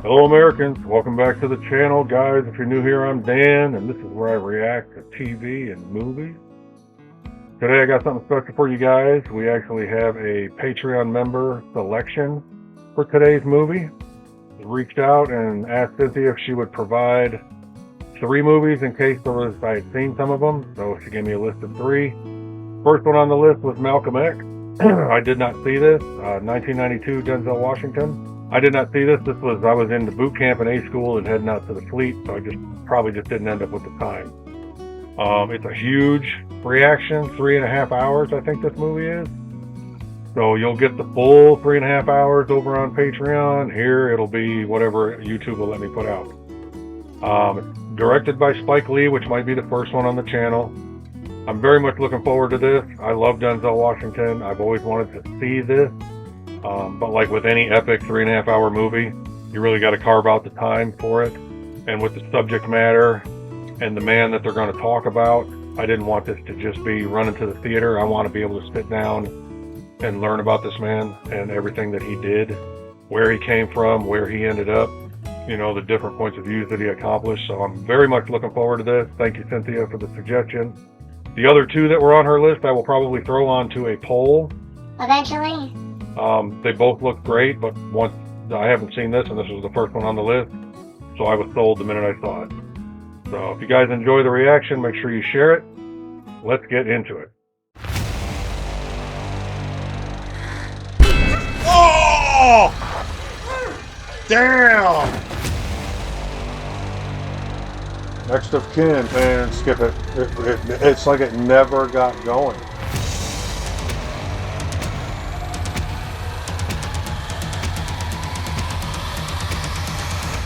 Hello Americans, welcome back to the channel. Guys, if you're new here, I'm Dan, and this is where I react to TV and movies. Today I got something special for you guys. We actually have a Patreon member selection for today's movie. I reached out and asked Cynthia if she would provide 3 movies in case I had seen some of them. So she gave me a list of 3. First one on the list was Malcolm X. I did not see this. 1992, Denzel Washington. I did not see this. I was in the boot camp in A school and heading out to the fleet, so I probably didn't end up with the time. It's a huge reaction, 3.5 hours I think this movie is. So you'll get the full 3.5 hours over on Patreon. Here it'll be whatever YouTube will let me put out. It's directed by Spike Lee, which might be the first one on the channel. I'm very much looking forward to this. I love Denzel Washington. I've always wanted to see this. But like with any epic 3.5 hour movie, you really got to carve out the time for it. And with the subject matter and the man that they're going to talk about, I didn't want this to just be running to the theater. I want to be able to sit down and learn about this man and everything that he did, where he came from, where he ended up, you know, the different points of view that he accomplished. So I'm very much looking forward to this. Thank you, Cynthia, for the suggestion. The other 2 that were on her list, I will probably throw onto a poll eventually. They both look great, but once I haven't seen this, and this was the first one on the list, so I was sold the minute I saw it. So if you guys enjoy the reaction, make sure you share it. Let's get into it. Oh! Damn! Next of kin, man, skip it. It's like it never got going.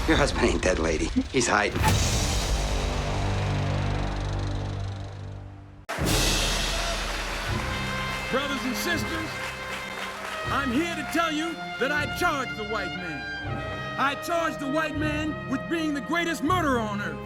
Your husband ain't dead, lady. He's hiding. Brothers and sisters, I'm here to tell you that I charge the white man. I charge the white man with being the greatest murderer on earth.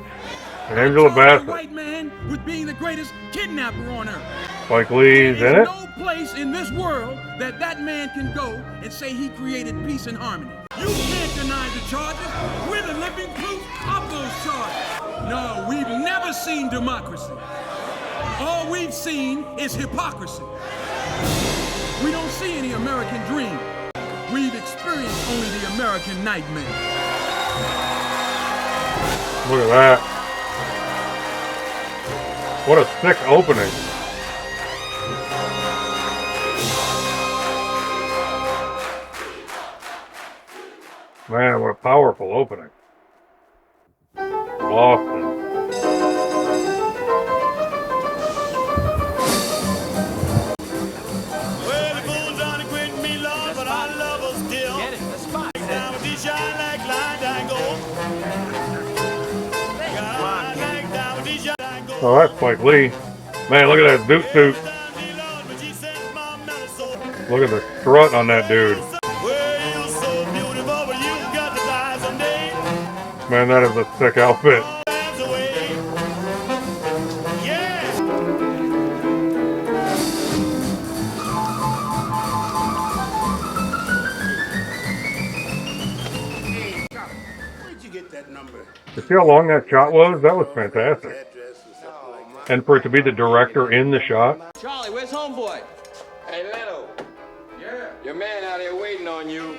Angela Bassett. The white man with being the greatest kidnapper on earth. Spike Lee's in it. There's no place in this world that man can go and say he created peace and harmony. You can't deny the charges. We're the living proof of those charges. No, we've never seen democracy. All we've seen is hypocrisy. We don't see any American dream. We've experienced only the American nightmare. Look at that. What a sick opening. Man, what a powerful opening. Awesome. Well, the fools trying to quit me, Lord, but I love her still. Get it, the spot. Now she shine like light gold. Oh, that's Spike Lee. Man, look at that boot suit. Look at the strut on that dude. Man, that is a sick outfit. Where'd you get that number? You see how long that shot was? That was fantastic. And for it to be the director in the shot. Charlie, where's homeboy? Hey, Leno. Yeah? Your man out here waiting on you.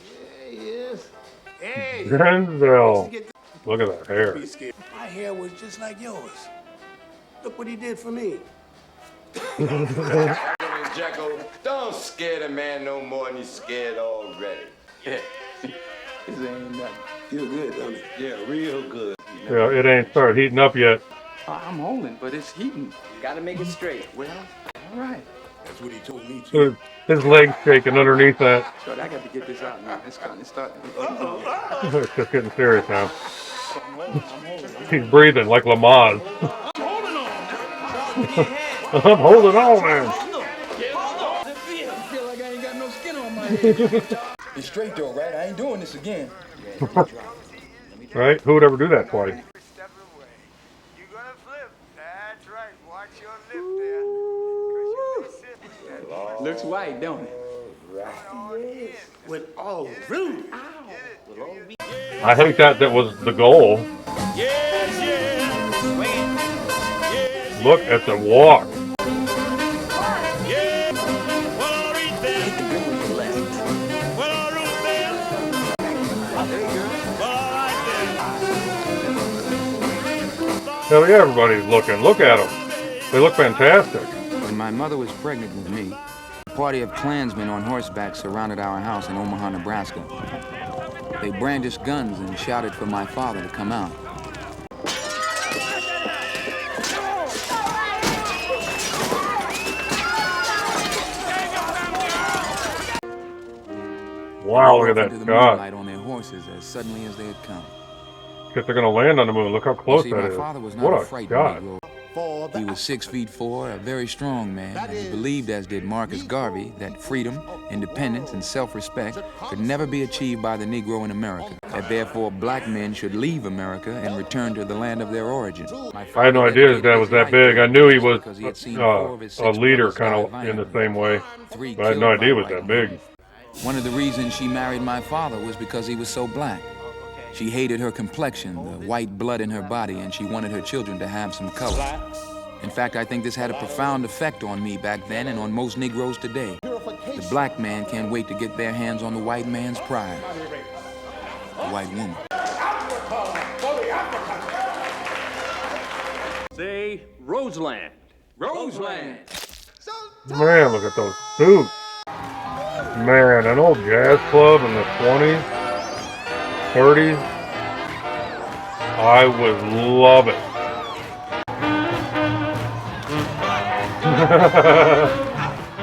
Yeah, he is. Hey! Denzel. Look at that hair. My hair was just like yours. Look what he did for me. Jacko, don't scare the man no more than he's scared already. Yeah. This ain't nothing. Feel good, don't it? Yeah, real good. Yeah, it ain't started heating up yet. I'm holding, but it's heating. Gotta make it straight. Well, all right. That's what he told me to. His legs shaking underneath that. Shorty, I got to get this out now. It's starting. It's just getting serious now. He's breathing like Lamaze. I'm holding on, man. I feel like I ain't got no skin on my head. It's straight though, right? I ain't doing this again. Right? Who would ever do that twice? You're gonna flip. That's right. Watch your lip there. Looks white, don't it? Oh, it is. with all rude. I think that was the goal. Yes, yes. Swing it. Look at the walk. Yeah. Well, I'll read them. Hit the brim with the left. Well, I'll root them. There you go. Well, all right then. Hell yeah, everybody's looking. Look at them. They look fantastic. When my mother was pregnant with me, a party of Klansmen on horseback surrounded our house in Omaha, Nebraska. They brandished guns and shouted for my father to come out. Wow, look at Into the that shot. moonlight on their horses as suddenly as they had come. Guess they're gonna land on the moon. Look how close See, that my is. father was not What a a frightened shot. Negro. He was 6'4", a very strong man, and he believed, as did Marcus Garvey, that freedom, independence, and self-respect could never be achieved by the Negro in America, that therefore black men should leave America and return to the land of their origin. I had no idea his dad was that big. I knew he was a leader kind of in the same way, but I had no idea he was that big. One of the reasons she married my father was because he was so black. She hated her complexion, the white blood in her body, and she wanted her children to have some color. In fact, I think this had a profound effect on me back then and on most Negroes today. The black man can't wait to get their hands on the white man's pride, the white woman. Say Roseland. Roseland. Man, look at those suits. Man, an old jazz club in the 20s, 30s. I would love it.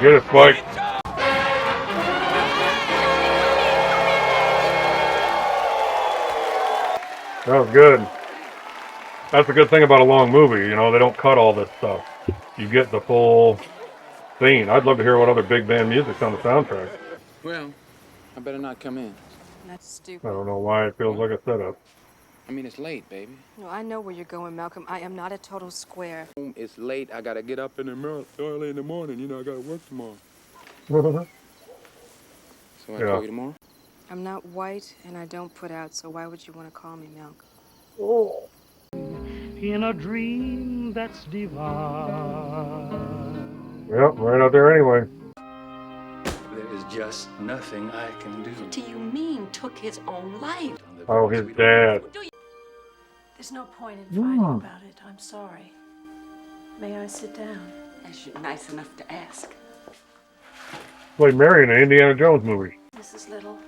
Get it, Spike. That was good. That's a good thing about a long movie, you know, they don't cut all this stuff. You get the full scene. I'd love to hear what other big band music's on the soundtrack. Well, I better not come in. That's stupid. I don't know why it feels like a setup. I mean, it's late, baby. No, I know where you're going, Malcolm. I am not a total square. It's late. I gotta get up early in the morning. You know, I gotta work tomorrow. So I Yeah. call you tomorrow? I'm not white and I don't put out, so why would you want to call me Malcolm? Oh. In a dream that's divine. Yep, right out there anyway. There is just nothing I can do. What do you mean, took his own life? Oh, his dad. There's no point in fighting about it. I'm sorry. May I sit down? As you're nice enough to ask. Played Mary in an Indiana Jones movie. Mrs. Little,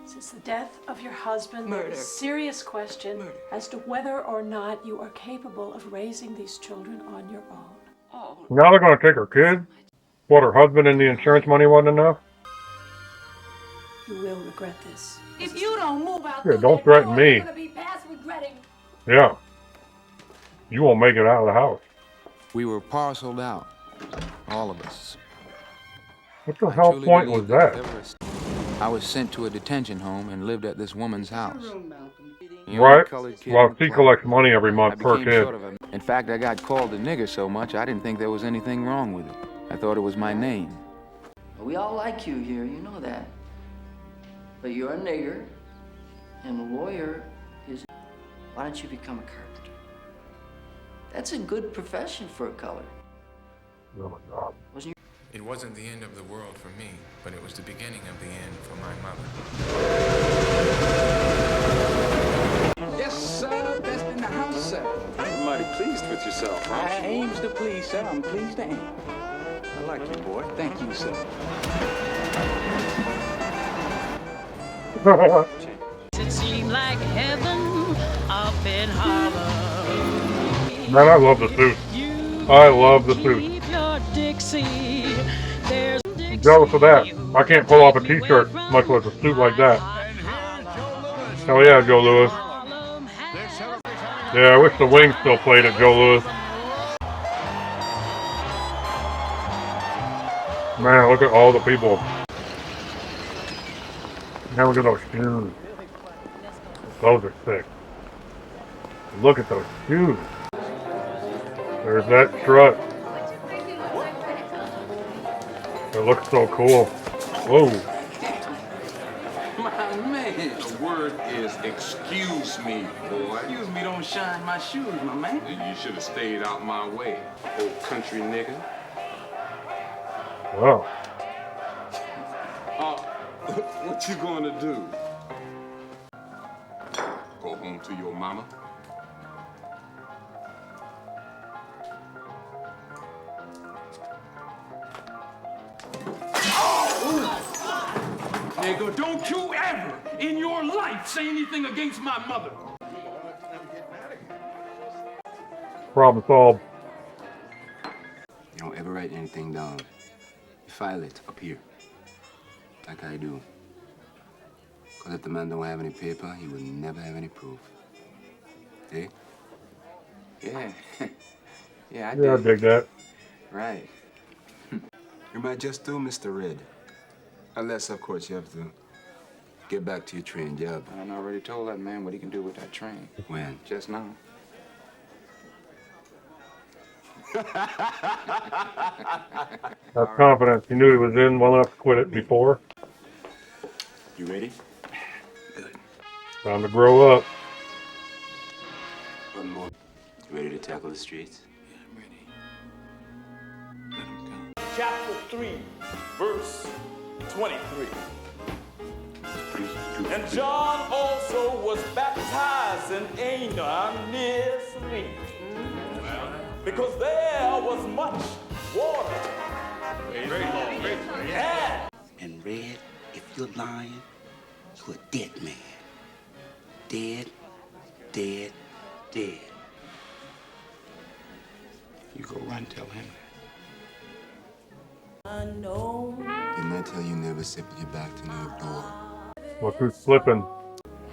since the death of your husband, Murder. there is a serious question as to whether or not you are capable of raising these children on your own. Oh. Now they're going to take her kid? What, her husband and the insurance money wasn't enough? You will regret this. If you don't move out, Yeah, don't threaten me. you're gonna be past regretting. Yeah. You won't make it out of the house. We were parceled out, all of us. What the hell point was that? I was sent to a detention home and lived at this woman's house. The only Right? colored kid Well, in the she class. collects money every I month per became kid. sort of a... In fact, I got called a nigger so much I didn't think there was anything wrong with it. I thought it was my name. We all like you here, you know that. But you're a nigger, and a lawyer is... Why don't you become a carpenter? That's a good profession for a color. Oh my God. Wasn't you? It wasn't the end of the world for me, but it was the beginning of the end for my mother. Yes, sir. Best in the house, sir. You're mighty pleased with yourself, huh? I aims to please, sir. I'm pleased to aim. I like you, boy. Thank you, sir. It seemed like heaven up in Harlem. Man, I love the suit. I love the suit. I'm jealous of that. I can't pull off a t-shirt, much less a suit like that. Hell yeah, Joe Louis. Yeah, I wish the Wings still played at Joe Louis. Man, look at all the people. Now look at those shoes. Those are sick. Look at those shoes. There's that strut. It looks so cool. Whoa. my man. The word is excuse me, boy. Excuse me, don't shine my shoes, my man. You should have stayed out my way, old country nigga. Wow. What you gonna do? Go home to your mama? Nigga, don't you ever in your life say anything against my mother. Problem solved. You don't ever write anything down. You file it up here, like I do. Because if the man don't have any paper, he will never have any proof. Eh? Yeah. Yeah, I dig that. Right. You might just do, Mr. Red. Unless, of course, you have to get back to your train job. I already told that man what he can do with that train. When? Just now. Have confidence. He knew he was in well enough to quit it before. You ready? Good. Time to grow up. One more. You ready to tackle the streets? Yeah, I'm ready. Let him go. Chapter 3, verse 23. And John also was baptized in Aenon near Salim, because there was much water. Yeah. And Red, if you're lying, you're a dead man. Dead, dead, dead. You go run, tell him that. Didn't I tell you never sit with your back to no door? Look who's slipping.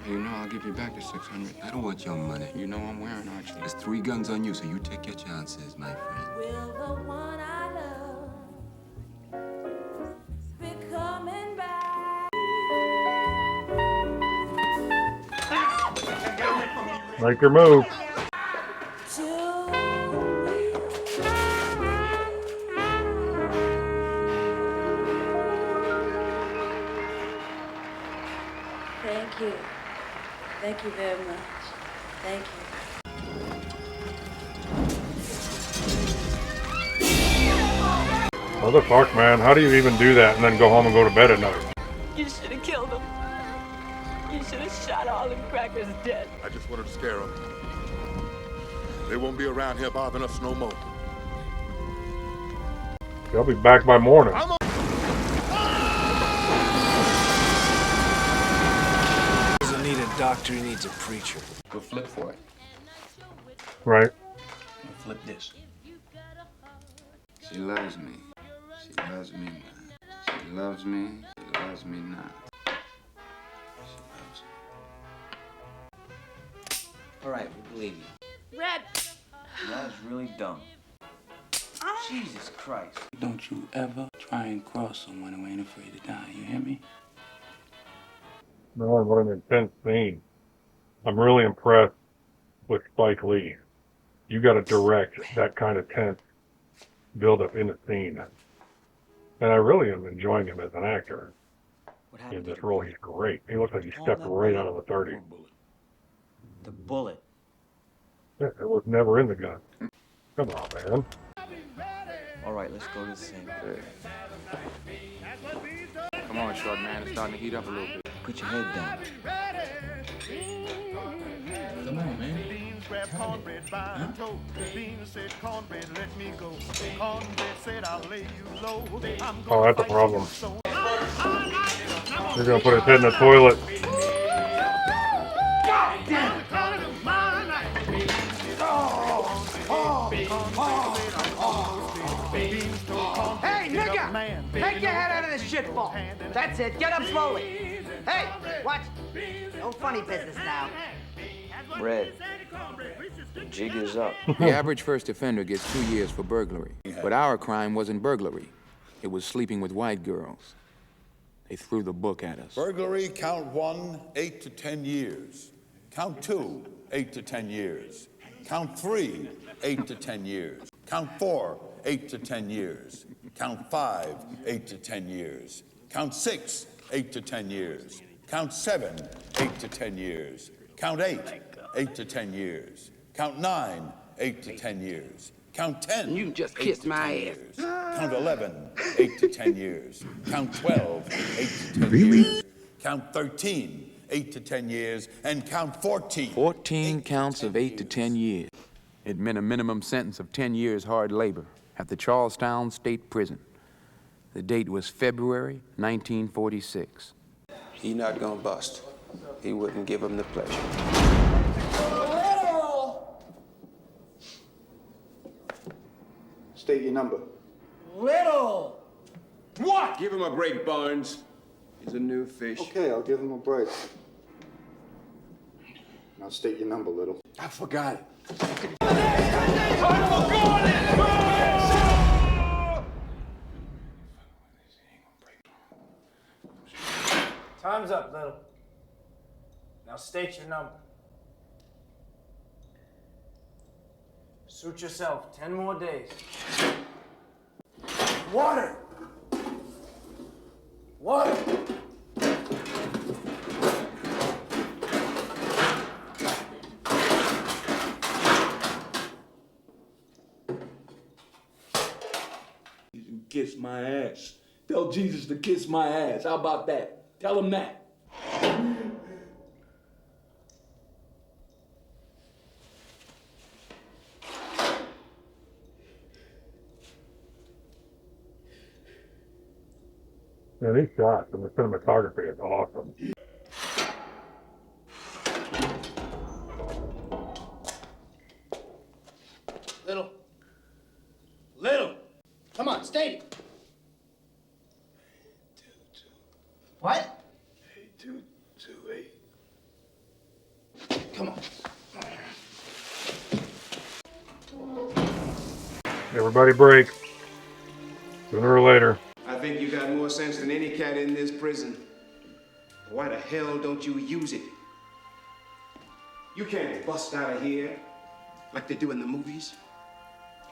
You know I'll give you back the 600. I don't want your money. You know I'm wearing Archie. There's 3 guns on you, so you take your chances, my friend. Will the one I love be coming back? Make your move. Thank you. Thank you very much. Thank you. Motherfuck, man. How do you even do that and then go home and go to bed at night? You should have killed him. You should have shot all them crackers dead. I just wanted to scare them. They won't be around here bothering us no more. They'll be back by morning. He doesn't need a doctor, he needs a preacher. Go flip for it. Right. Flip this. She loves me. She loves me not. She loves me. She loves me not. She loves me. All right, we believe you. Red! That is really dumb. Jesus Christ. Don't you ever try and cross someone who ain't afraid to die, you hear me? Man, what an intense scene. I'm really impressed with Spike Lee. You got to direct that kind of tense build-up in a scene. And I really am enjoying him as an actor. In this role, he's great. He looks like he stepped right out of the 30s. The bullet. Yeah, it was never in the gun. Come on, man. All right, let's go to the scene. Come on, short man. It's starting to heat up a little bit. Put your head down. Come on, man. Beans grabbed cornbread by the toe. Beans said, cornbread, let me go. Cornbread said, I'll lay you low. Oh, that's a problem. You're going to put his head in the toilet. God damn it! Hey, nigga! Take your head out of this shit ball. That's it. Get up slowly. Hey, watch. No funny business now. Red, the jig is up. The average first offender gets 2 years for burglary. But our crime wasn't burglary. It was sleeping with white girls. They threw the book at us. Burglary, count 1, 8 to 10 years. Count 2, 8 to 10 years. Count 3, 8 to 10 years. Count 4, 8 to 10 years. Count 5, 8 to 10 years. Count 6, 8 to 10 years. Count 7, 8 to 10 years. Count 8, 8 to 10 years. Count 9, 8 to 10 years. Count 10, You just 8 kissed to my 10 ass. years. Count 11, 8 to 10 years. Count 12, 8 to 10 years. Count 13, 8 to 10 years. And count 14. 14 counts of 8 to 10 years. It meant a minimum sentence of 10 years hard labor at the Charlestown State Prison. The date was February 1946. He not gonna bust. He wouldn't give him the pleasure. State your number. Little! What? Give him a break, Barnes. He's a new fish. Okay, I'll give him a break. Now state your number, Little. I forgot it. Time's up, Little. Now state your number. Suit yourself 10 more days. Water! Water! Kiss my ass. Tell Jesus to kiss my ass. How about that? Tell him that. Yeah, these shots and the cinematography is awesome. Little. Little! Come on, state it. What? 8228. Come on. Everybody break. Sooner or later. I think you got more sense than any cat in this prison. Why the hell don't you use it? You can't bust out of here like they do in the movies.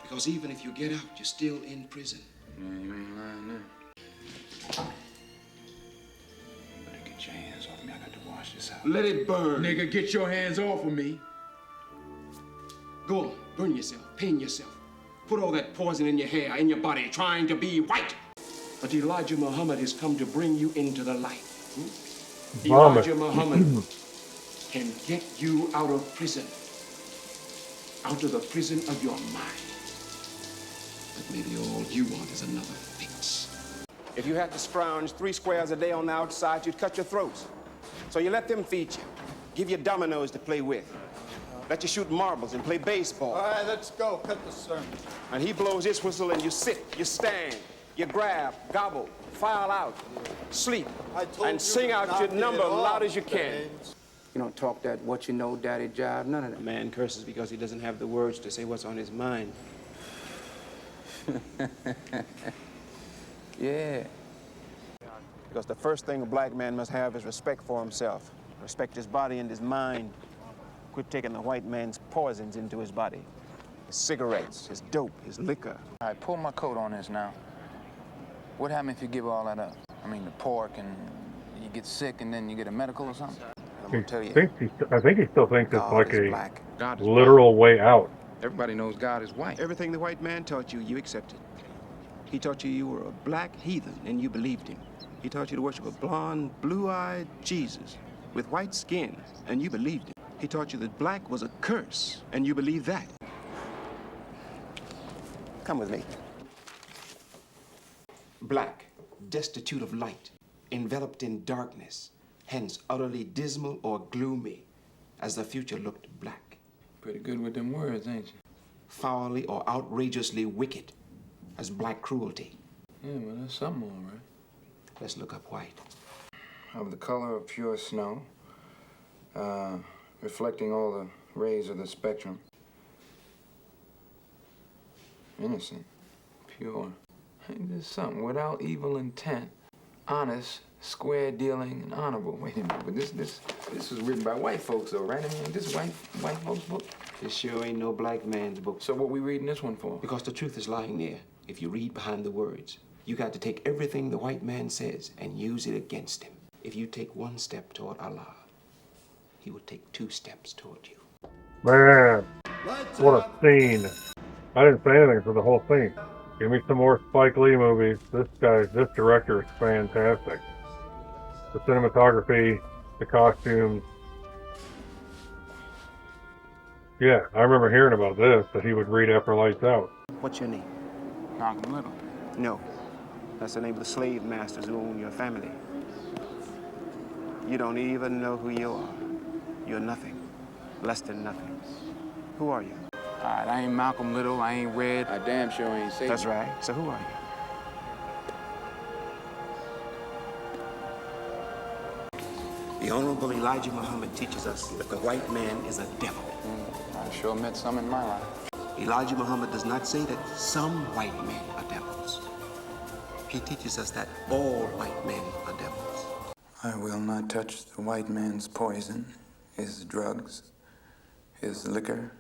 Because even if you get out, you're still in prison. Yeah, you ain't lying there. You better get your hands off me. I got to wash this out. Let it burn. Nigga, get your hands off of me. Go on, burn yourself, pain yourself. Put all that poison in your hair, in your body, trying to be white. But Elijah Muhammad has come to bring you into the light. Elijah Muhammad can get you out of prison. Out of the prison of your mind. But maybe all you want is another fix. If you had to scrounge 3 squares a day on the outside, you'd cut your throats. So you let them feed you. Give you dominoes to play with. Let you shoot marbles and play baseball. All right, let's go. Cut the sermon. And he blows his whistle and you sit, you stand, you grab, gobble, file out, sleep, and sing out your number loud as you can. You don't talk that what you know, daddy jive, none of that. Man curses because he doesn't have the words to say what's on his mind. Yeah. Because the first thing a black man must have is respect for himself. Respect his body and his mind. Quit taking the white man's poisons into his body. His cigarettes, his dope, his liquor. All right, pull my coat on this now. What happens if you give all that up? I mean, the pork, and you get sick, and then you get a medical or something? I'm gonna tell you. I think he still thinks it's God like is a black. God is literal way out. Everybody knows God is white. Everything the white man taught you, you accepted. He taught you you were a black heathen, and you believed him. He taught you to worship a blonde, blue-eyed Jesus with white skin, and you believed him. He taught you that black was a curse, and you believed that. Come with me. Black, destitute of light, enveloped in darkness, hence utterly dismal or gloomy, as the future looked black. Pretty good with them words, ain't you? Foully or outrageously wicked, as black cruelty. Yeah, well, that's something, all right. Let's look up white. Of the color of pure snow, reflecting all the rays of the spectrum. Innocent, pure. There's something without evil intent, honest, square dealing, and honorable. Wait a minute, but this was written by white folks, though, right? I mean, this is white folks' book. This sure ain't no black man's book. So what we reading this one for? Because the truth is lying there. If you read behind the words, you got to take everything the white man says and use it against him. If you take one step toward Allah, He will take 2 steps toward you. Man, what a scene. I didn't say anything for the whole scene. Give me some more Spike Lee movies. This director is fantastic. The cinematography, the costumes. Yeah, I remember hearing about this, that he would read after lights out. What's your name? Malcolm Little. No. That's the name of the slave masters who own your family. You don't even know who you are. You're nothing. Less than nothing. Who are you? All right, I ain't Malcolm Little, I ain't Red. I damn sure ain't Satan. That's right. So who are you? The Honorable Elijah Muhammad teaches us that the white man is a devil. I sure met some in my life. Elijah Muhammad does not say that some white men are devils. He teaches us that all white men are devils. I will not touch the white man's poison, his drugs, his liquor,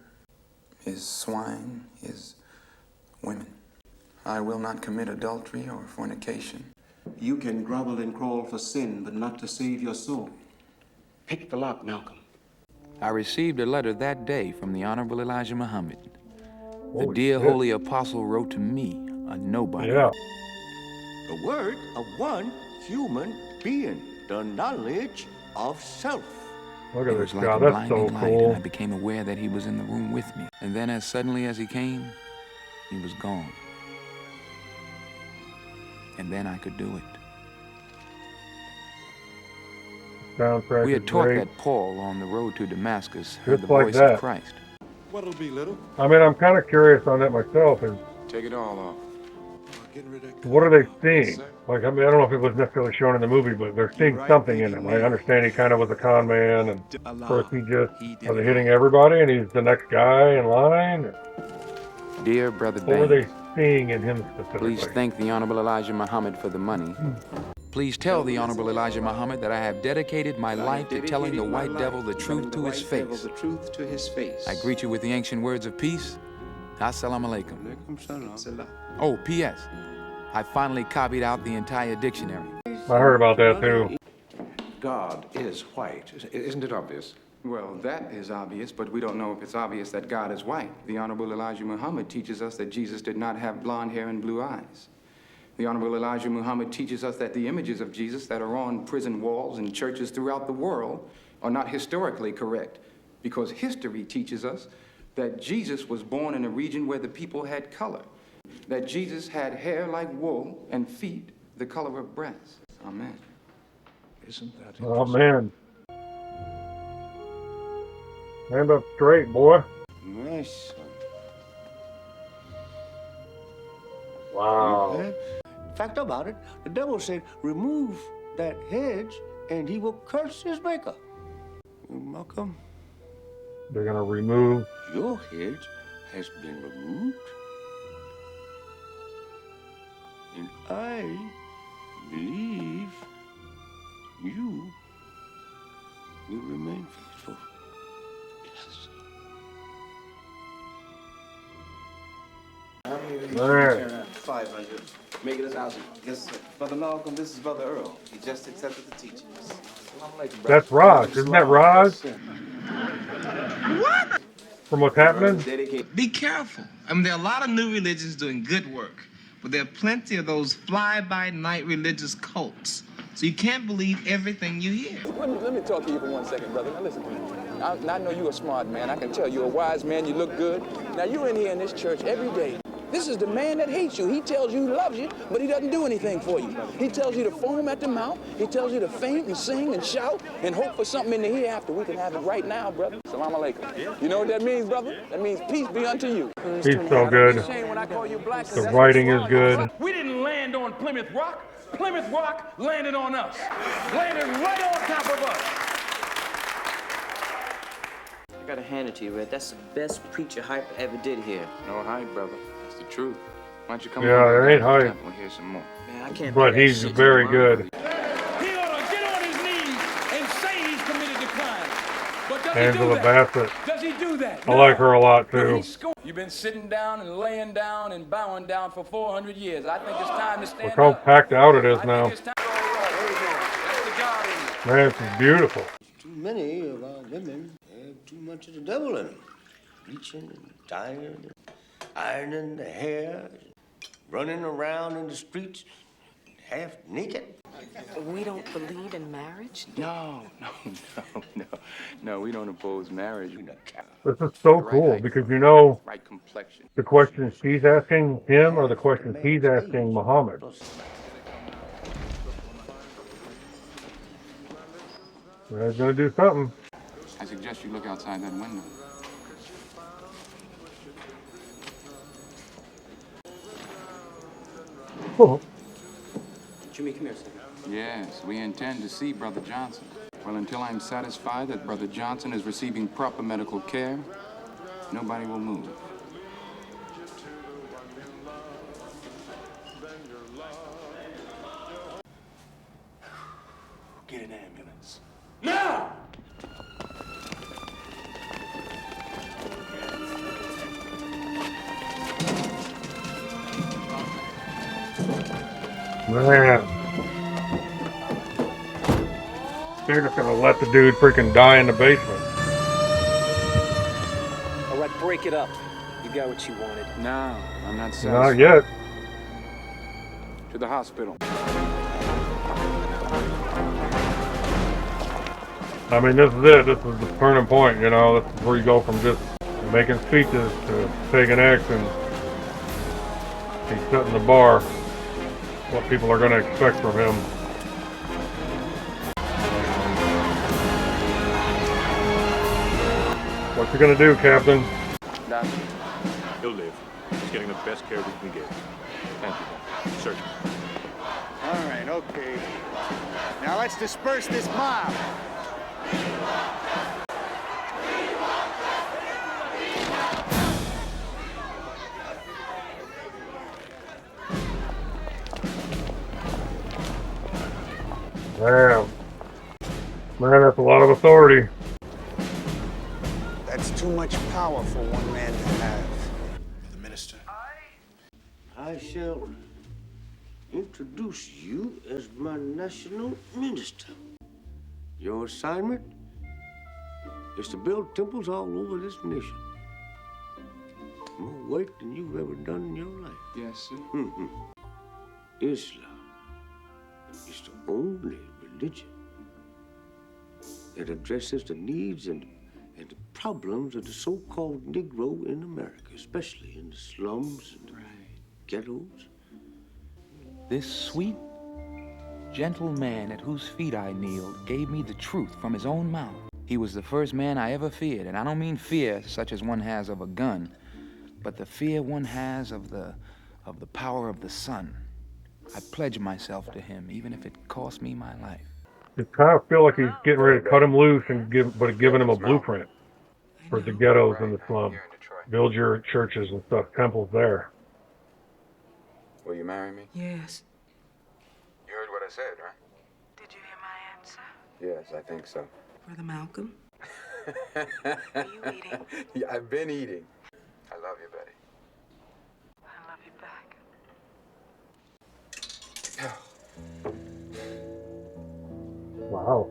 his swine, his women. I will not commit adultery or fornication. You can grovel and crawl for sin, but not to save your soul. Pick the lock, Malcolm. I received a letter that day from the Honorable Elijah Muhammad. The Holy dear shit. holy apostle wrote to me, a nobody. Yeah. The word of one human being, the knowledge of self. Look It at was this like guy. a That's so blinding light, cool. and I became aware that he was in the room with me. And then as suddenly as he came, he was gone. And then I could do it. Soundtrack We had is taught great. that Paul on the road to Damascus heard Just the like voice that. of Christ. What'll be, Little? I mean, I'm kind of curious on that myself. Is Take it all off. what are they seeing? Like, I mean, I don't know if it was necessarily shown in the movie, but they're seeing something in him. I understand he kind of was a con man, and of course he just, are they hitting everybody and he's the next guy in line? Dear Brother What were they Bain, seeing in him specifically? please thank the Honorable Elijah Muhammad for the money. Please tell the Honorable Elijah Muhammad that I have dedicated my life to telling the white devil the truth to his face. I greet you with the ancient words of peace. Assalamu alaikum. Oh, P.S. I finally copied out the entire dictionary. I heard about that too. God is white. Isn't it obvious? Well, that is obvious, but we don't know if it's obvious that God is white. The Honorable Elijah Muhammad teaches us that Jesus did not have blonde hair and blue eyes. The Honorable Elijah Muhammad teaches us that the images of Jesus that are on prison walls and churches throughout the world are not historically correct, because history teaches us that Jesus was born in a region where the people had color, that Jesus had hair like wool and feet the color of brass. Amen. Isn't that Oh man. Stand up straight, boy. My son. Wow. Fact about it, the devil said, remove that hedge and he will curse his maker. Malcolm, They're gonna remove. your hedge has been removed. And I believe you will remain faithful. Yes. How many of these Man. turn out? 500. Make it 1,000. Yes, sir. Brother Malcolm, this is Brother Earl. He just accepted the teachings. That's Raj. Isn't that Raj? What? From what's happening? Be careful. I mean, there are a lot of new religions doing good work, but there are plenty of those fly-by-night religious cults. So you can't believe everything you hear. Let me talk to you for 1 second, brother. Now listen to me. I know you're a smart man. I can tell you're a wise man. You look good. Now you're in here in this church every day. This is the man that hates you. He tells you he loves you, but he doesn't do anything for you. He tells you to foam at the mouth. He tells you to faint and sing and shout and hope for something in the hereafter. We can have it right now, brother. Salam alaikum. You know what that means, brother? That means peace be unto you. He's so good. The writing is good. We didn't land on Plymouth Rock. Plymouth Rock landed on us. Landed right on top of us. I gotta hand it to you, Red. That's the best preacher hype ever did here. No hype, brother. It's the truth. Why don't you come Yeah, over there ain't and hype. we'll hear some more. Man, I can't But he's very good. He ought to get on his knees and say he's committed the crime. But does Angela he do that? Bassett. Does he do that? I like her a lot too. You've been sitting down and laying down and bowing down for 400 years. I think it's time to stand Look how up. packed out it is now. That's the God in Man, this is beautiful. Too many of our women have too much of the devil in them. Bleaching and dyeing and ironing the hair, running around in the streets half naked. We don't believe in marriage? No, we don't oppose marriage. This is so cool because you know Right complexion. the questions she's asking him or the questions he's asking Muhammad. He's gonna do something. I suggest you look outside that window. Oh. Jimmy, come here, son. Yes, we intend to see Brother Johnson. Well, until I'm satisfied that Brother Johnson is receiving proper medical care, nobody will move. Get an ambulance. Now! Man. They're just gonna let the dude freaking die in the basement. All right, break it up. You got what you wanted. No, I'm not satisfied. Not yet. To the hospital. I mean, this is it. This is the turning point, you know. This is where you go from just making speeches to taking action. He's setting the bar, what people are going to expect from him. What you going to do, Captain? Doctor, he'll live. He's getting the best care we can get. Thank you, Doctor. Surgeon. All right, okay. Now let's disperse this mob. Damn. Man, that's a lot of authority. That's too much power for one man to have. The minister. I shall introduce you as my national minister. Your assignment is to build temples all over this nation. More work than you've ever done in your life. Yes, sir. Islam is the only religion that addresses the needs and the problems of the so-called Negro in America, especially in the slums and the ghettos. This sweet, gentle man at whose feet I kneeled gave me the truth from his own mouth. He was the first man I ever feared, and I don't mean fear such as one has of a gun, but the fear one has of the power of the sun. I pledge myself to him, even if it cost me my life. You kind of feel like he's getting ready to cut him loose and giving him a blueprint for the ghettos and the slums. Build your churches and stuff, temples there. Will you marry me? Yes. You heard what I said, right? Did you hear my answer? Yes, I think so. Brother Malcolm? Are you eating? Yeah, I've been eating. I love you, Betty. I love you back. Wow.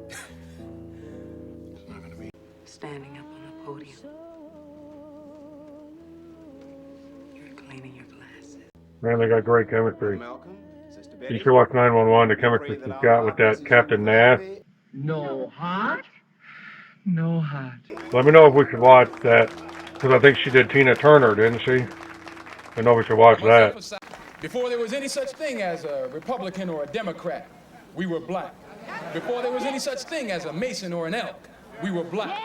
Standing up on a podium. You're cleaning your glasses. Man, they got great chemistry. You should watch 911, the chemistry she's got with that Captain Nass. No heart, no heart. Let me know if we should watch that, because I think she did Tina Turner, didn't she? I know we should watch that. Before there was any such thing as a Republican or a Democrat, we were black. Before there was any such thing as a Mason or an elk, we were black.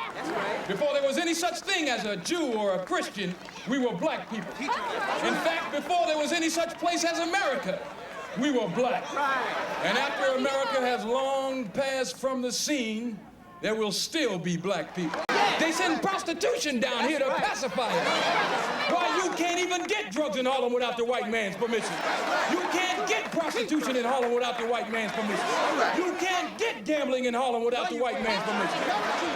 Before there was any such thing as a Jew or a Christian, we were black people. In fact, before there was any such place as America, we were black. And after America has long passed from the scene, there will still be black people. They send prostitution down here to pacify it. Why, you can't even get drugs in Harlem without the white man's permission. You can't get prostitution in Harlem without the white man's permission. You can't get gambling in Harlem without the white man's permission.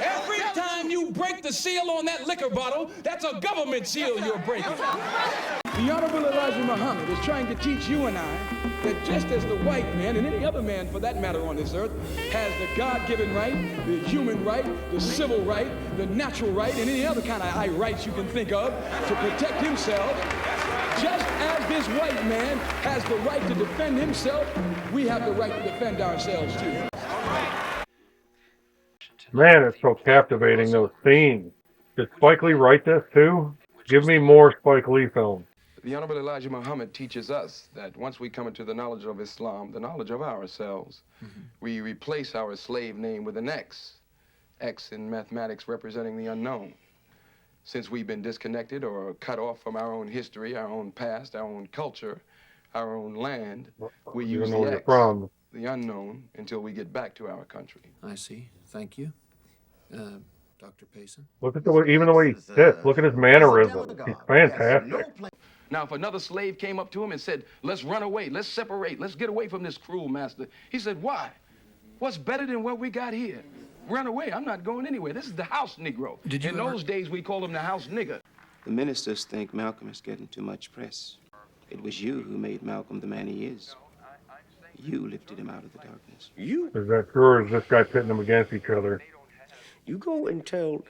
Every time you break the seal on that liquor bottle, that's a government seal you're breaking. The Honorable Elijah Muhammad is trying to teach you and I that just as the white man, and any other man for that matter on this earth, has the God-given right, the human right, the civil right, the natural right, and any other kind of rights you can think of to protect himself, just as this white man has the right to defend himself, we have the right to defend ourselves too. Man, it's so captivating, those scenes. Did Spike Lee write this too? Give me more Spike Lee films. The Honorable Elijah Muhammad teaches us that once we come into the knowledge of Islam, the knowledge of ourselves, we replace our slave name with an X. X in mathematics representing the unknown. Since we've been disconnected or cut off from our own history, our own past, our own culture, our own land, we use the X, the unknown, until we get back to our country. I see. Thank you. Dr. Payson? Look at the way, even the way he sits. Look at his mannerisms. He's fantastic. Now, if another slave came up to him and said, let's run away, let's separate, let's get away from this cruel master, he said, why? What's better than what we got here? Run away. I'm not going anywhere. This is the house Negro. In those days, we called him the house nigger. The ministers think Malcolm is getting too much press. It was you who made Malcolm the man he is. You lifted him out of the darkness. You? Is that true, or is this guy pitting them against each other? You go and tell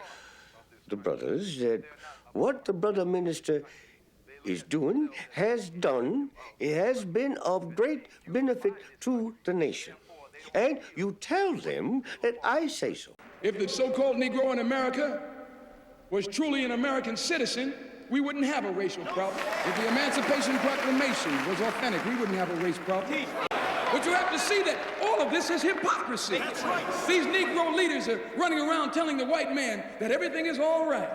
the brothers that what the brother minister is doing, has done, it has been of great benefit to the nation. And you tell them that I say so. If the so-called Negro in America was truly an American citizen, we wouldn't have a racial problem. If the Emancipation Proclamation was authentic, we wouldn't have a race problem. But you have to see that all of this is hypocrisy. That's right. These Negro leaders are running around telling the white man that everything is all right.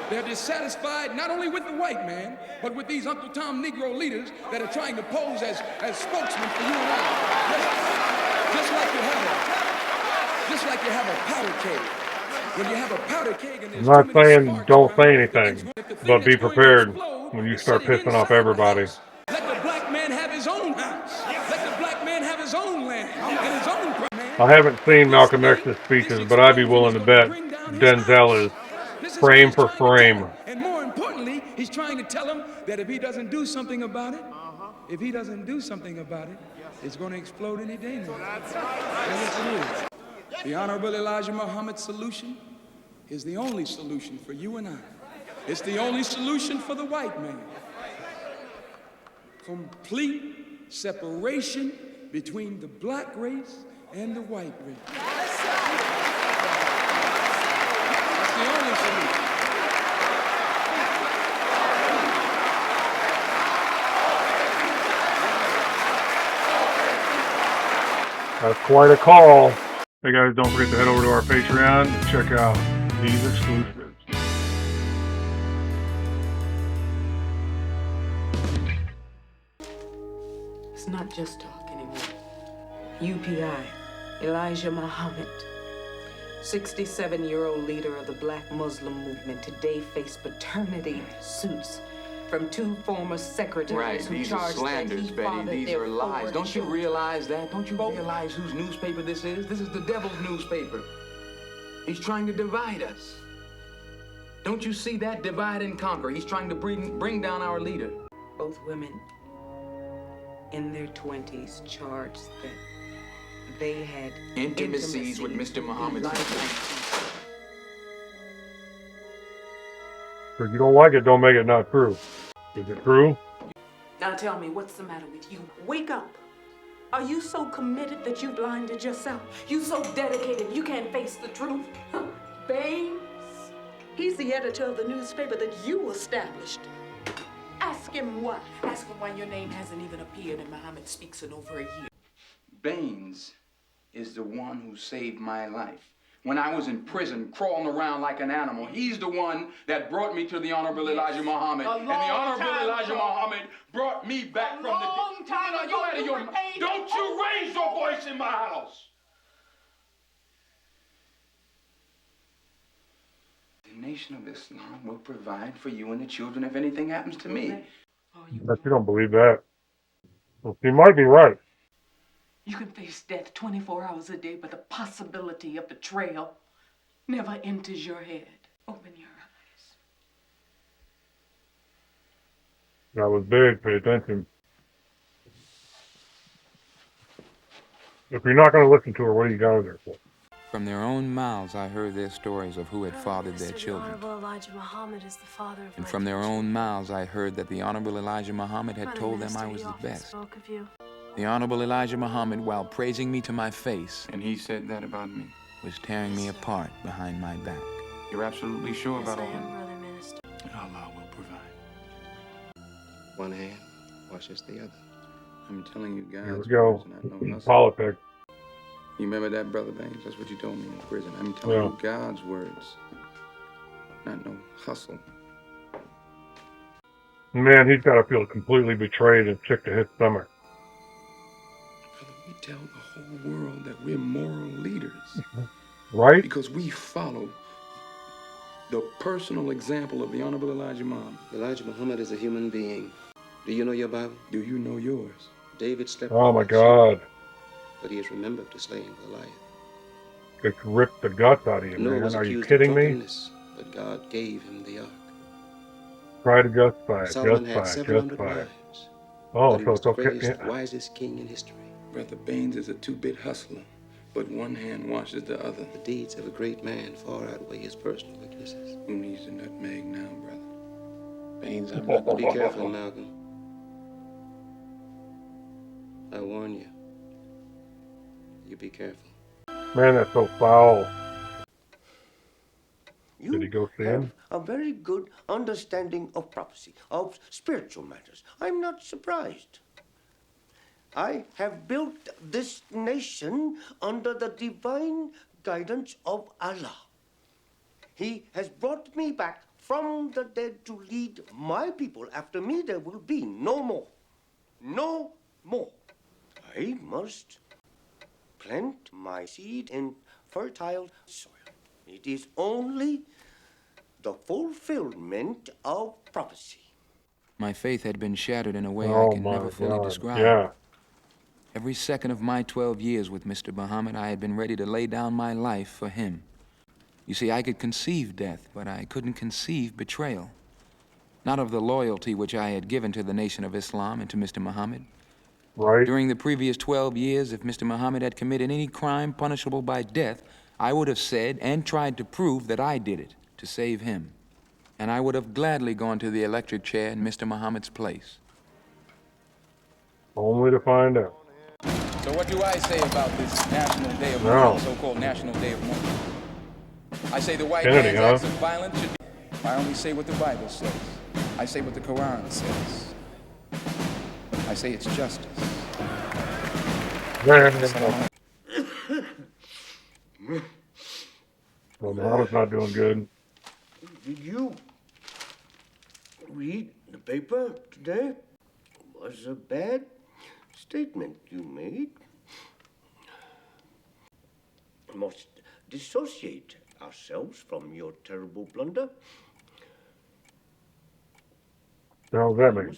They're dissatisfied not only with the white man, but with these Uncle Tom Negro leaders that are trying to pose as spokesmen for you and I. Just like you have a powder keg. When you have a powder keg and there's I'm not saying don't say anything, but be prepared when you start pissing off everybody. Let the black man have his own house. Let the black man have his own land and his own land. I haven't seen Malcolm X's speeches, but I'd be willing to bet Denzel is frame for frame. And more importantly, he's trying to tell him that if he doesn't do something about it, it's going to explode any day now. Yes, it is. The Honorable Elijah Muhammad's solution is the only solution for you and I. It's the only solution for the white man. Complete separation between the black race and the white race. That's the only solution. That's quite a call. Hey guys, don't forget to head over to our Patreon and check out these exclusives. It's not just talk anymore. UPI, Elijah Muhammad, 67-year-old leader of the Black Muslim movement, today faced paternity suits from two former secretaries Right, who these are charged slanders, that he Betty. fathered These their are lies. 4 Don't you children. realize that? Don't you realize whose newspaper this is? This is the devil's newspaper. He's trying to divide us. Don't you see that? Divide and conquer. He's trying to bring down our leader. Both women in their 20s charged that they had Intimacies with Mr. Muhammad's If you don't like it, don't make it not true. Is it true? Now tell me, what's the matter with you? Wake up. Are you so committed that you blinded yourself? You so dedicated you can't face the truth? Baines, he's the editor of the newspaper that you established. Ask him why. Ask him why your name hasn't even appeared in Muhammad Speaks in over a year. Baines is the one who saved my life. When I was in prison, crawling around like an animal, he's the one that brought me to the Honorable Elijah Muhammad. And the Honorable Elijah Muhammad brought me back from the dead. You out of your mind. Don't you raise your voice in my house. The Nation of Islam will provide for you and the children if anything happens to me. But you don't believe that. Well, you might be right. You can face death 24 hours a day, but the possibility of betrayal never enters your head. Open your eyes. That was big. Pay attention. If you're not going to listen to her, what do you got her there for? From their own mouths, I heard their stories of who had fathered their children. The Honorable Elijah Muhammad is the father of And my from their children. own mouths, I heard that the Honorable Elijah Muhammad had Brother told them Minister, I was he the often best. spoke of you. The Honorable Elijah Muhammad, while praising me to my face, And he said that about me. was tearing me apart behind my back. You're absolutely sure Yes, about I all am, that? Brother Minister. Allah will provide. One hand washes the other. I'm telling you, guys. Here we go. No hustle. Politics. You remember that, Brother Banks? That's what you told me in prison. I'm telling you God's words. Not no hustle. Man, he's got to feel completely betrayed and sick to his stomach. Brother, we tell the whole world that we're moral leaders. Right? Because we follow the personal example of the Honorable Elijah Muhammad. Elijah Muhammad is a human being. Do you know your Bible? Do you know yours? David slept Oh my with God. but he is remembered for slaying Goliath. It's ripped the guts out of you, Noah was man. Are you accused kidding of me? drunkenness, but God gave him the ark. Try to justify it, Solomon justify had it, 700 justify it. wives. Oh, but he so was it's the okay. greatest, wisest king in history. Brother Baines is a two-bit hustler, but one hand washes the other. The deeds of a great man far outweigh his personal weaknesses. Who needs a nutmeg now, brother? Baines, I'm not going to be careful, Malcolm. I warn you. You be careful. Man, that's so foul. You Did he go see him? have a very good understanding of prophecy, of spiritual matters. I'm not surprised. I have built this nation under the divine guidance of Allah. He has brought me back from the dead to lead my people. After me, there will be no more. No more. I must plant my seed in fertile soil. It is only the fulfillment of prophecy. My faith had been shattered in a way I Oh can my never fully God. describe. Yeah. Every second of my 12 years with Mr. Muhammad, I had been ready to lay down my life for him. You see, I could conceive death, but I couldn't conceive betrayal. Not of the loyalty which I had given to the Nation of Islam and to Mr. Muhammad. Right. During the previous 12 years, if Mr. Muhammad had committed any crime punishable by death, I would have said and tried to prove that I did it to save him. And I would have gladly gone to the electric chair in Mr. Muhammad's place. Only to find out. So what do I say about this National Day of No. Mourning, so-called National Day of Mourning? I say the white Kennedy, man's acts huh? of violence should be... I only say what the Bible says. I say what the Quran says. I say it's justice. Well, Muhammad's not doing good. Did you read the paper today? It was a bad statement you made. We must dissociate ourselves from your terrible blunder. The hell does that mean?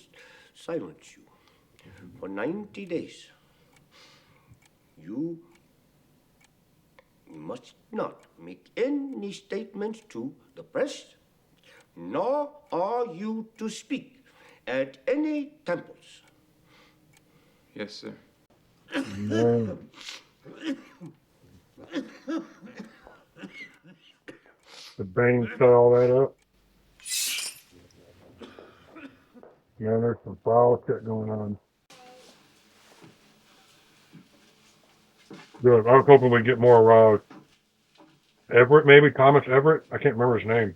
Silence you for 90 days. You must not make any statements to the press, nor are you to speak at any temples. Yes, sir. Man. Did Baines set all that up? Man, there's some foul shit going on. Good. I was hoping we'd get more, Everett, maybe? Thomas Everett? I can't remember his name.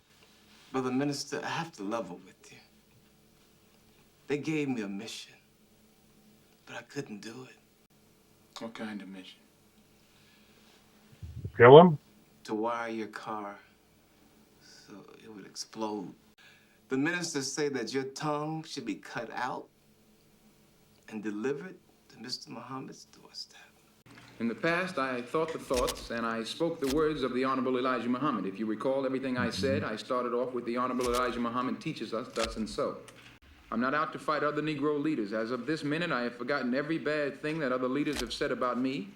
Brother Minister, I have to level with you. They gave me a mission, but I couldn't do it. What kind of mission? Kill him? To wire your car so it would explode. The ministers say that your tongue should be cut out and delivered to Mr. Muhammad's doorstep. In the past, I thought the thoughts and I spoke the words of the Honorable Elijah Muhammad. If you recall everything I said, I started off with the Honorable Elijah Muhammad teaches us thus and so. I'm not out to fight other Negro leaders. As of this minute, I have forgotten every bad thing that other leaders have said about me,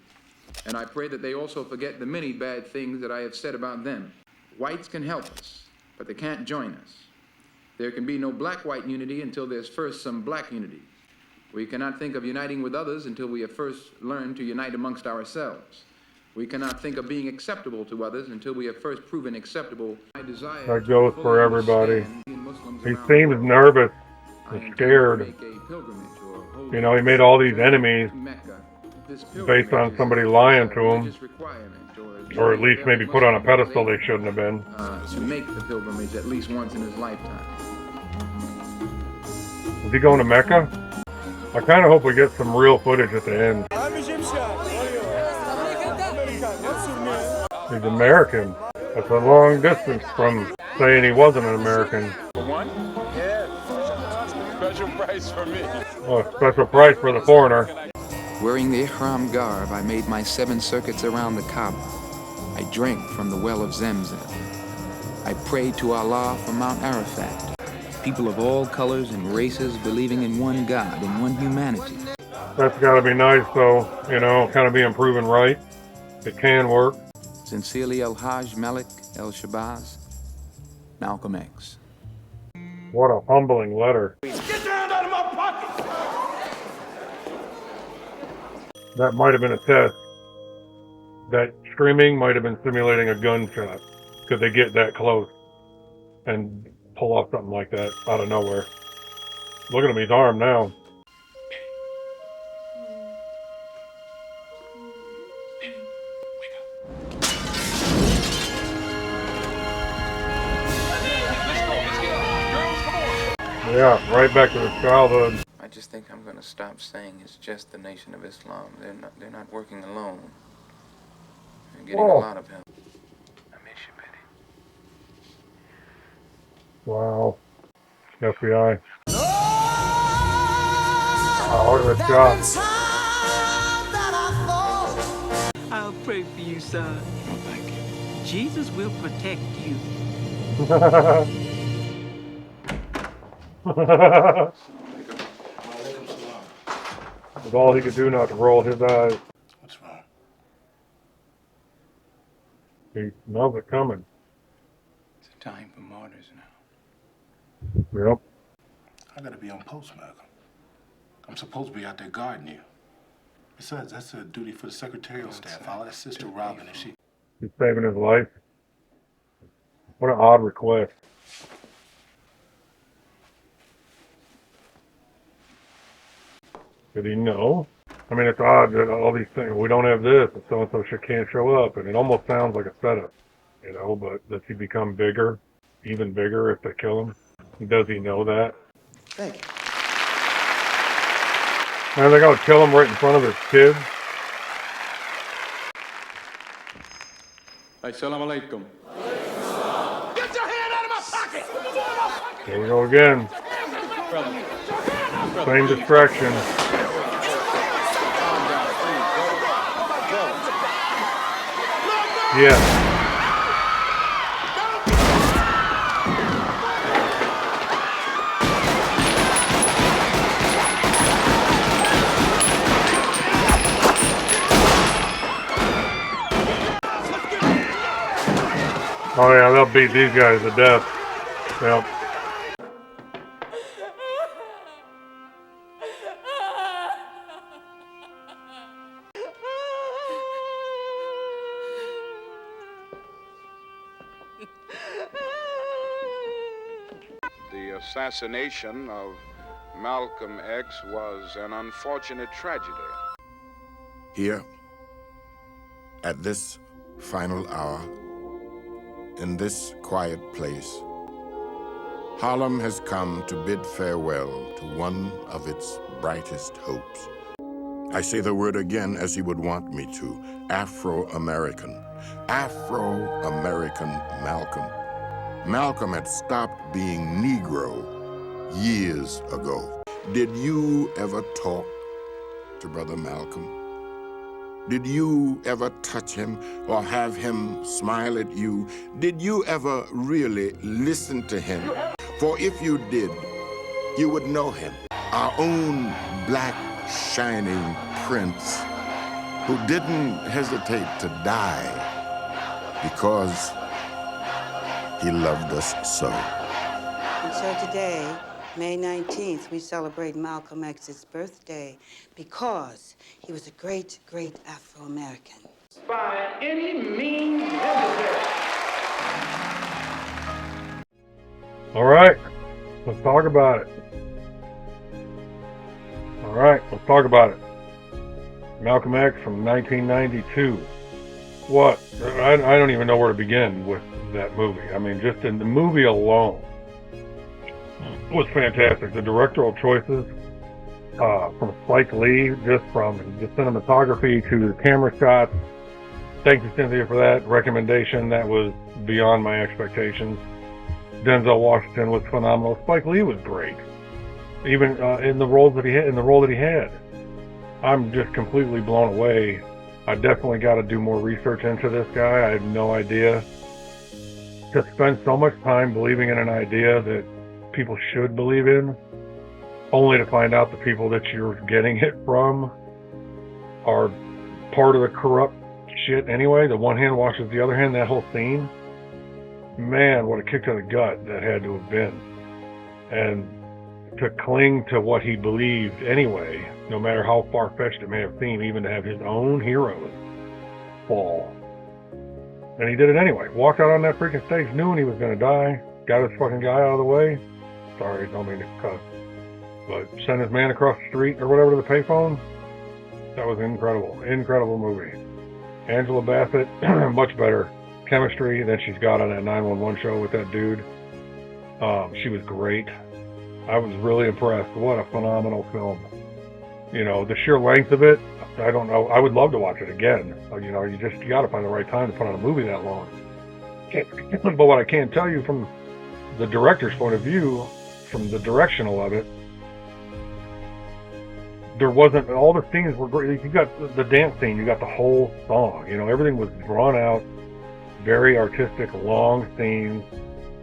and I pray that they also forget the many bad things that I have said about them. Whites can help us, but they can't join us. There can be no black-white unity until there's first some black unity. We cannot think of uniting with others until we have first learned to unite amongst ourselves. We cannot think of being acceptable to others until we have first proven acceptable. That goes for everybody. He seems nervous and scared. You know, he made all these enemies based on somebody lying to him, or at least maybe put on a pedestal they shouldn't have been. To make the pilgrimage at least once in his lifetime. Is he going to Mecca? I kind of hope we get some real footage at the end. He's American. That's a long distance from saying he wasn't an American. One? Yeah. Special price for me. Oh, special price for the foreigner. Wearing the ihram garb, I made my 7 circuits around the Kaaba. I drank from the well of Zamzam. I prayed to Allah from Mount Arafat. People of all colors and races believing in one God and one humanity. That's got to be nice, though. You know, kind of being proven right. It can work. Sincerely, El-Hajj Malik El-Shabazz, Malcolm X. What a humbling letter. Get your hand out of my pocket! That might have been a test. That screaming might have been simulating a gunshot. Could they get that close and pull off something like that out of nowhere? Look at him, he's armed now. Yeah, right back to his childhood. I just think I'm gonna stop saying it's just the Nation of Islam. They're not working alone. They're getting a lot of help. I miss you, Betty. Wow. FBI. Oh, look at this shot. I'll pray for you, son. Oh, thank you. Jesus will protect you. With all he could do not to roll his eyes. What's wrong? He smells it coming. It's a time for martyrs now. Yep. I gotta be on post, Malcolm. I'm supposed to be out there guarding you. Besides, that's a duty for the secretarial staff. I'll assist to Robin if she... He's saving his life. What an odd request. Did he know? I mean, it's odd that all these things, we don't have this, and so-and-so can't show up, and it almost sounds like a setup, you know, but does he become bigger, even bigger if they kill him? Does he know that? Thank you. Man, they're gonna kill him right in front of his kids? Assalamu alaikum. Get your hand out of my pocket! Here we go again. Same distraction. Yeah. Oh yeah, they'll beat these guys to death. Yep. The assassination of Malcolm X was an unfortunate tragedy. Here, at this final hour, in this quiet place, Harlem has come to bid farewell to one of its brightest hopes. I say the word again as he would want me to, Afro-American. Afro-American Malcolm. Malcolm had stopped being Negro years ago. Did you ever talk to Brother Malcolm? Did you ever touch him or have him smile at you? Did you ever really listen to him? For if you did, you would know him. Our own black, shining prince who didn't hesitate to die because he loved us so. And so today, May 19th, we celebrate Malcolm X's birthday because he was a great, great Afro-American. By any means necessary. All right, let's talk about it. All right, let's talk about it. Malcolm X from 1992. What? I don't even know where to begin with that movie. I mean, just in the movie alone was fantastic. The directorial choices from Spike Lee, just from the cinematography to the camera shots. Thank you, Cynthia, for that recommendation. That was beyond my expectations. Denzel Washington was phenomenal. Spike Lee was great, even in the role that he had. I'm just completely blown away. I definitely got to do more research into this guy. I had no idea. To spend so much time believing in an idea that people should believe in, only to find out the people that you're getting it from are part of the corrupt shit anyway. The one hand washes the other hand. That whole scene, man, what a kick to the gut that had to have been. And to cling to what he believed anyway, no matter how far-fetched it may have seemed, even to have his own heroes fall. And he did it anyway. Walked out on that freaking stage knowing he was going to die. Got his fucking guy out of the way. Sorry, don't mean to cuss. But sent his man across the street or whatever to the payphone. That was incredible. Incredible movie. Angela Bassett, much better chemistry than she's got on that 911 show with that dude. She was great. I was really impressed. What a phenomenal film. You know, the sheer length of it, I don't know. I would love to watch it again. You know, you got to find the right time to put on a movie that long. But what I can tell you from the director's point of view, from the directional of it, there wasn't, all the scenes were great. You got the dance scene, you got the whole song. You know, everything was drawn out, very artistic, long scenes,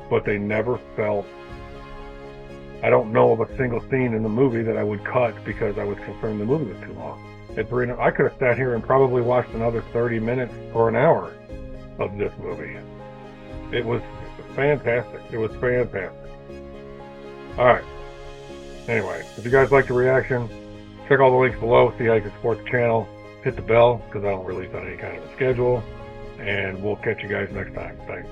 but they never felt, I don't know of a single scene in the movie that I would cut because I was concerned the movie was too long. I could have sat here and probably watched another 30 minutes or an hour of this movie. It was fantastic. It was fantastic. Alright. Anyway, if you guys like the reaction, check all the links below, see how you can support the channel. Hit the bell, because I don't release on any kind of a schedule. And we'll catch you guys next time. Thanks.